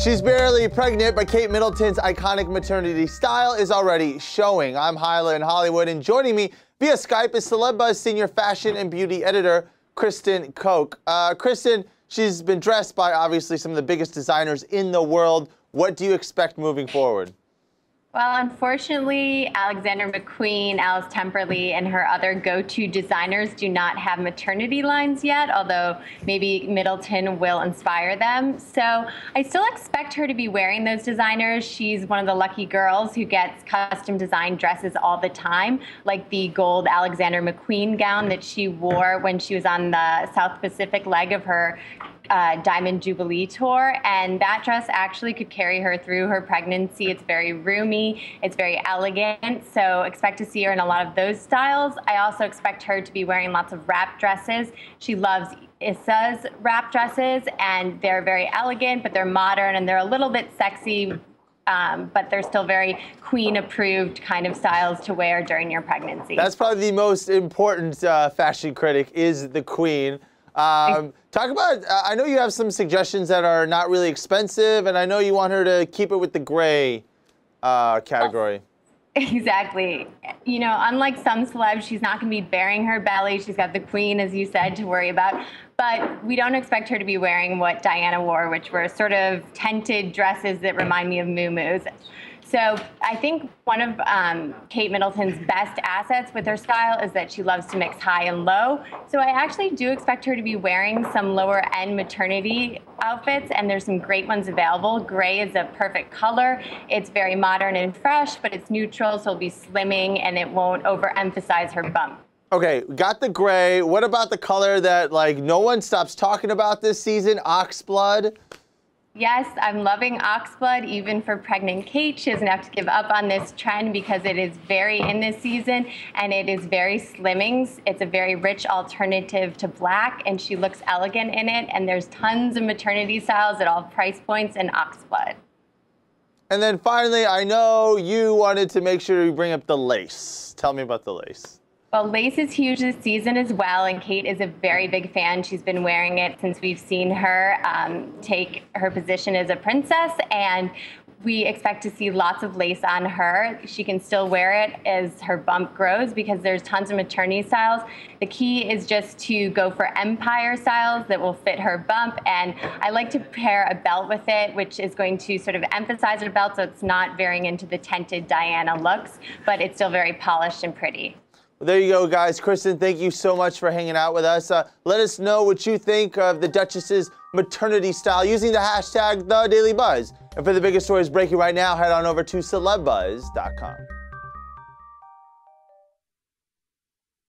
She's barely pregnant, but Kate Middleton's iconic maternity style is already showing. I'm Hyla in Hollywood, and joining me via Skype is CelebBuzz senior fashion and beauty editor, Kristen Koch. Kristen, she's been dressed by obviously some of the biggest designers in the world. What do you expect moving forward? Well, unfortunately, Alexander McQueen, Alice Temperley, and her other go-to designers do not have maternity lines yet, although maybe Middleton will inspire them. So I still expect her to be wearing those designers. She's one of the lucky girls who gets custom designed dresses all the time, like the gold Alexander McQueen gown that she wore when she was on the South Pacific leg of her Diamond Jubilee tour, and that dress actually could carry her through her pregnancy. It's very roomy, it's very elegant, so expect to see her in a lot of those styles. I also expect her to be wearing lots of wrap dresses. She loves Issa's wrap dresses, and they're very elegant, but they're modern and they're a little bit sexy, but they're still very queen-approved kind of styles to wear during your pregnancy. That's probably the most important fashion critic, is the queen. Talk about, I know you have some suggestions that are not really expensive, and I know you want her to keep it with the gray category. Exactly. You know, unlike some celebs, she's not going to be baring her belly. She's got the queen, as you said, to worry about. But we don't expect her to be wearing what Diana wore, which were sort of tented dresses that remind me of muumuus. So I think one of Kate Middleton's best assets with her style is that she loves to mix high and low. So I actually do expect her to be wearing some lower end maternity outfits, and there's some great ones available. Gray is a perfect color. It's very modern and fresh, but it's neutral, so it'll be slimming and it won't overemphasize her bump. Okay, got the gray. What about the color that like no one stops talking about this season, oxblood? Yes, I'm loving oxblood, even for pregnant Kate. She doesn't have to give up on this trend because it is very in this season, and it is very slimming. It's a very rich alternative to black, and she looks elegant in it, and there's tons of maternity styles at all price points in oxblood. And then finally, I know you wanted to make sure you bring up the lace. Tell me about the lace. Well, lace is huge this season as well, and Kate is a very big fan. She's been wearing it since we've seen her take her position as a princess, and we expect to see lots of lace on her. She can still wear it as her bump grows because there's tons of maternity styles. The key is just to go for empire styles that will fit her bump, and I like to pair a belt with it, which is going to sort of emphasize her belt so it's not veering into the tented Diana looks, but it's still very polished and pretty. Well, there you go, guys. Kristen, thank you so much for hanging out with us. Let us know what you think of the Duchess's maternity style using the hashtag #TheDailyBuzz. And for the biggest stories breaking right now, head on over to CelebBuzz.com.